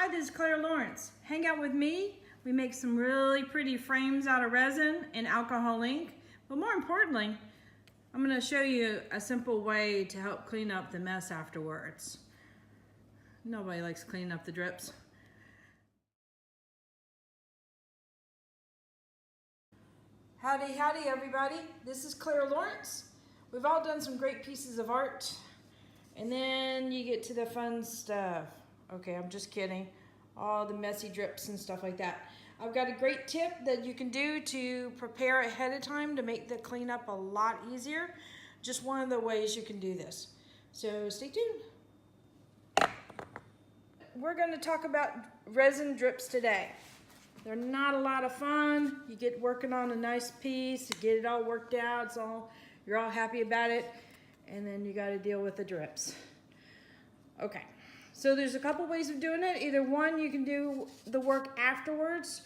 Hi, this is Clara Lawrence. Hang out with me. We make some really pretty frames out of resin and alcohol ink. But more importantly, I'm going to show you a simple way to help clean up the mess afterwards. Nobody likes cleaning up the drips. Howdy, howdy, everybody. This is Clara Lawrence. We've all done some great pieces of art, and then you get to the fun stuff. Okay, I'm just kidding. All the messy drips and stuff like that. I've got a great tip that you can do to prepare ahead of time to make the cleanup a lot easier. Just one of the ways you can do this. So stay tuned. We're going to talk about resin drips today. They're not a lot of fun. You get working on a nice piece, you get it all worked out, you're all happy about it, and then you got to deal with the drips. Okay, so there's a couple ways of doing it. Either one, you can do the work afterwards,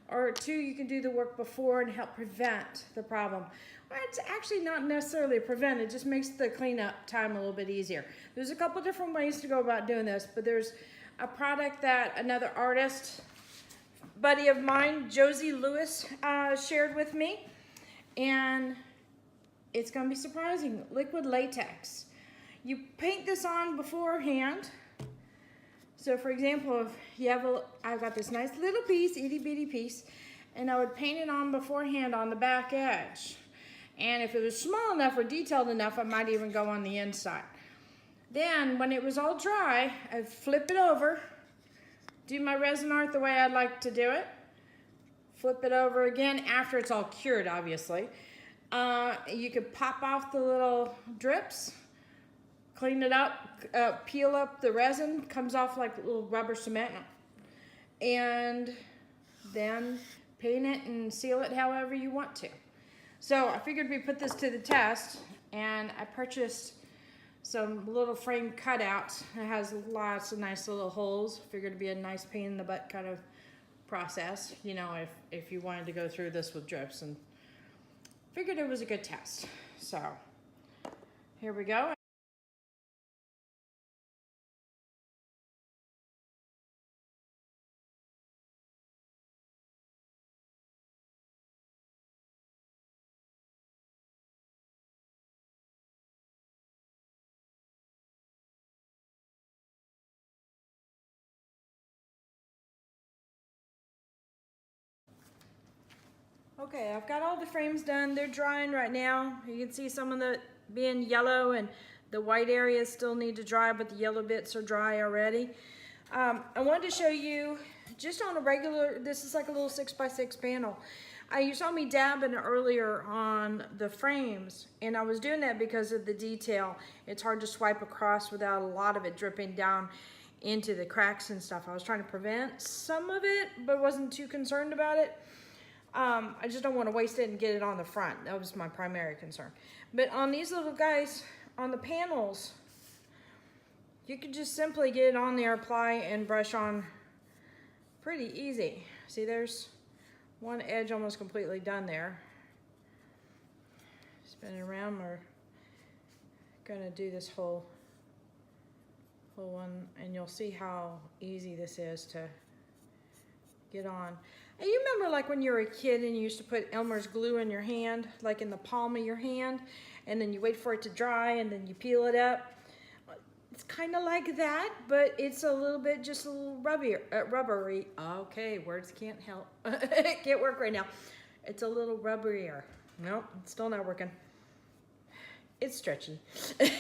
or two, you can do the work before and help prevent the problem. Well, it's actually not necessarily prevent, it just makes the cleanup time a little bit easier. There's a couple different ways to go about doing this, but there's a product that another artist buddy of mine, Josie Lewis, shared with me, and it's going to be surprising. Liquid latex. You paint this on beforehand. So for example, if you have I've got this nice little piece, itty bitty piece, and I would paint it on beforehand on the back edge. And if it was small enough or detailed enough, I might even go on the inside. Then when it was all dry, I'd flip it over, do my resin art the way I'd like to do it, flip it over again after it's all cured, obviously. You could pop off the little drips, clean it up, peel up the resin, comes off like little rubber cement, and then paint it and seal it however you want to. So I figured we'd put this to the test, and I purchased some little frame cutouts. It has lots of nice little holes. Figured it'd be a nice pain in the butt kind of process, you know, if you wanted to go through this with drips, and figured it was a good test. So here we go. Okay, I've got all the frames done. They're drying right now. You can see some of the being yellow, and the white areas still need to dry, but the yellow bits are dry already. I wanted to show you just on a regular, this is like a little 6x6 panel. You saw me dabbing earlier on the frames, and I was doing that because of the detail. It's hard to swipe across without a lot of it dripping down into the cracks and stuff. I was trying to prevent some of it, but wasn't too concerned about it. I just don't want to waste it and get it on the front. That was my primary concern. But on these little guys, on the panels, you could just simply get it on there, apply, and brush on pretty easy. See, there's one edge almost completely done there. Spin it around. We're gonna do this whole one, and you'll see how easy this is to get on. And you remember like when you were a kid and you used to put Elmer's glue in your hand, like in the palm of your hand, and then you wait for it to dry and then you peel it up? It's kind of like that, but it's a little bit, just a little rubbery. Okay, words can't help. It can't work right now. It's a little rubberier. Nope, it's still not working. It's stretchy. At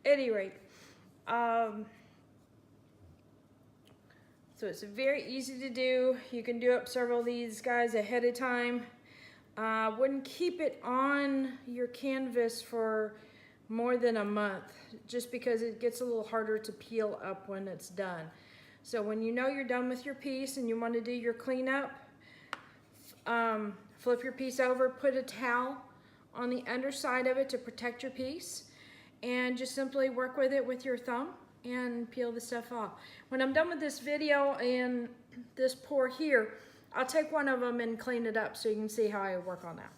any rate, so it's very easy to do. You can do up several of these guys ahead of time. Wouldn't keep it on your canvas for more than a month, just because it gets a little harder to peel up when it's done. So when you know you're done with your piece and you want to do your cleanup, flip your piece over, put a towel on the underside of it to protect your piece, and just simply work with it with your thumb and peel the stuff off. When I'm done with this video and this pour here, I'll take one of them and clean it up so you can see how I work on that.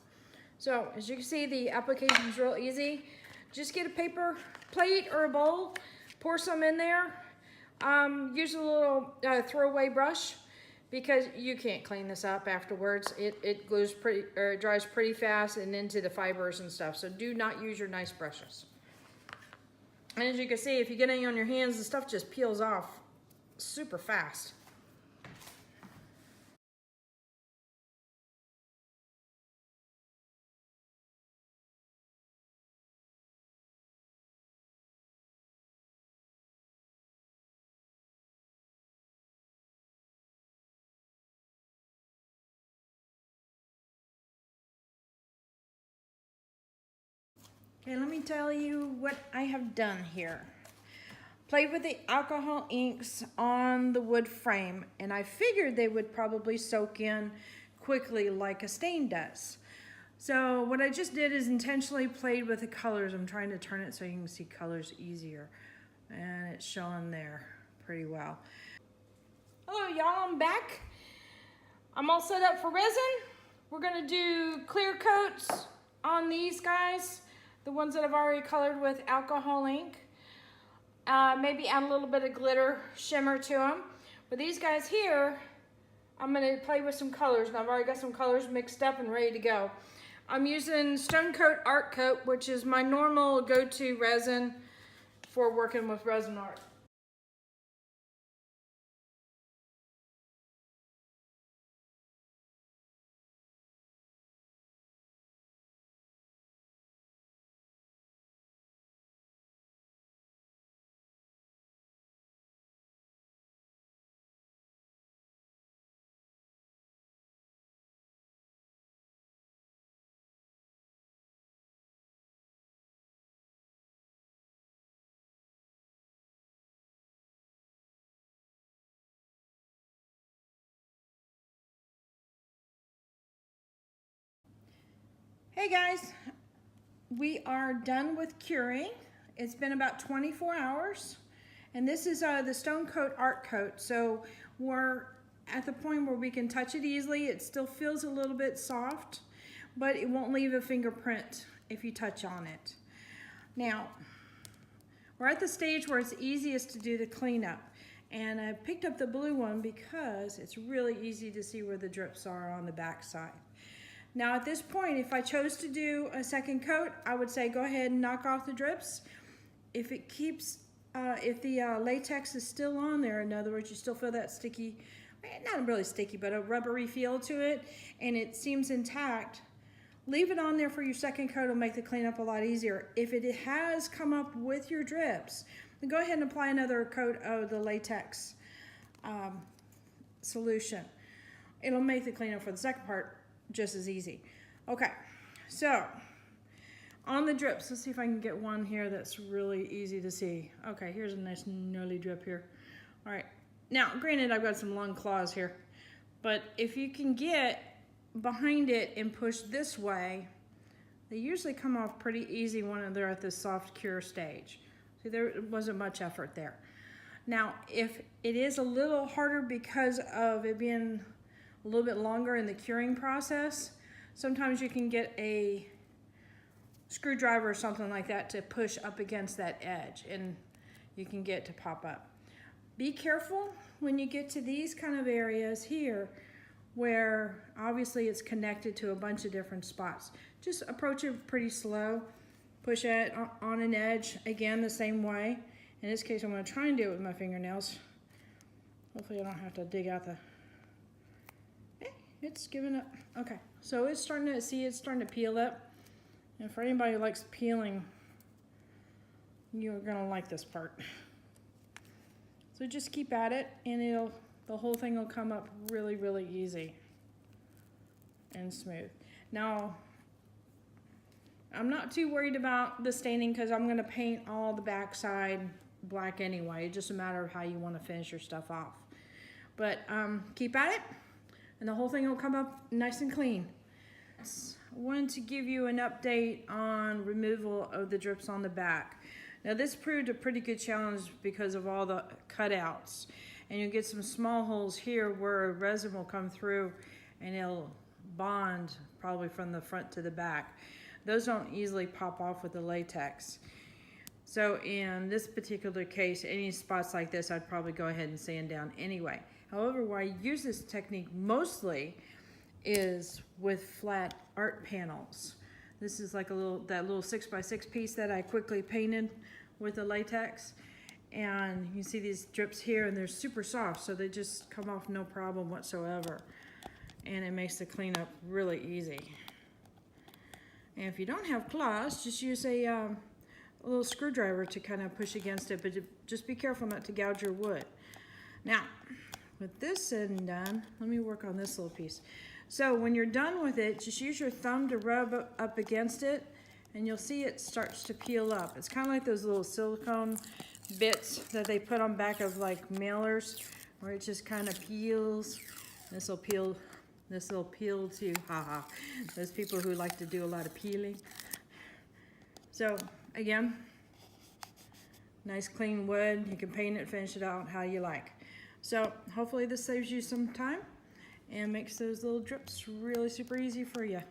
So as you can see, the application is real easy. Just get a paper plate or a bowl, pour some in there, Use a little throwaway brush because you can't clean this up afterwards. It glues pretty, or it dries pretty fast and into the fibers and stuff. So do not use your nice brushes. And as you can see, if you get any on your hands, the stuff just peels off super fast. Okay, let me tell you what I have done here. Played with the alcohol inks on the wood frame, and I figured they would probably soak in quickly like a stain does. So what I just did is intentionally played with the colors. I'm trying to turn it so you can see colors easier, and it's showing there pretty well. Hello y'all, I'm back. I'm all set up for resin. We're gonna do clear coats on these guys, the ones that I've already colored with alcohol ink. Maybe add a little bit of glitter shimmer to them. But these guys here, I'm gonna play with some colors, and I've already got some colors mixed up and ready to go. I'm using Stone Coat Art Coat, which is my normal go-to resin for working with resin art. Hey guys, we are done with curing. It's been about 24 hours, and this is the Stone Coat Art Coat. So we're at the point where we can touch it easily. It still feels a little bit soft, but it won't leave a fingerprint if you touch on it. Now, we're at the stage where it's easiest to do the cleanup, and I picked up the blue one because it's really easy to see where the drips are on the back side. Now at this point, if I chose to do a second coat, I would say go ahead and knock off the drips. If it keeps, if the latex is still on there, in other words, you still feel that sticky, not really sticky, but a rubbery feel to it, and it seems intact, leave it on there for your second coat. It'll make the cleanup a lot easier. If it has come up with your drips, then go ahead and apply another coat of the latex solution. It'll make the cleanup for the second part just as easy. Okay, so on the drips, let's see if I can get one here that's really easy to see. Okay, here's a nice gnarly drip here. All right, now granted I've got some long claws here, but if you can get behind it and push this way, they usually come off pretty easy when they're at this soft cure stage. See, there wasn't much effort there. Now, if it is a little harder because of it being a little bit longer in the curing process, sometimes you can get a screwdriver or something like that to push up against that edge, and you can get to pop up. Be careful when you get to these kind of areas here where obviously it's connected to a bunch of different spots. Just approach it pretty slow, push it on an edge, again the same way. In this case I'm going to try and do it with my fingernails. Hopefully I don't have to dig out the... It's giving up. Okay, so it's starting to see, it's starting to peel up. And for anybody who likes peeling, you're gonna like this part. So just keep at it, and the whole thing will come up really, really easy and smooth. Now, I'm not too worried about the staining because I'm gonna paint all the backside black anyway. It's just a matter of how you want to finish your stuff off. But keep at it, and the whole thing will come up nice and clean. I wanted to give you an update on removal of the drips on the back. Now this proved a pretty good challenge because of all the cutouts, and you'll get some small holes here where resin will come through and it'll bond probably from the front to the back. Those don't easily pop off with the latex. So in this particular case, any spots like this, I'd probably go ahead and sand down anyway. However, where I use this technique mostly is with flat art panels. This is like that little 6x6 piece that I quickly painted with the latex. And you see these drips here, and they're super soft, so they just come off no problem whatsoever. And it makes the cleanup really easy. And if you don't have claws, just use a little screwdriver to kind of push against it, but just be careful not to gouge your wood. Now, with this said and done, let me work on this little piece. So when you're done with it, just use your thumb to rub up against it, and you'll see it starts to peel up. It's kind of like those little silicone bits that they put on back of like mailers, where it just kind of peels. This will peel too, haha. Those people who like to do a lot of peeling. So again, nice clean wood. You can paint it, finish it out how you like. So hopefully this saves you some time and makes those little drips really super easy for you.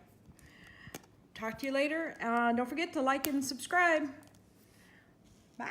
Talk to you later. Don't forget to like and subscribe. Bye.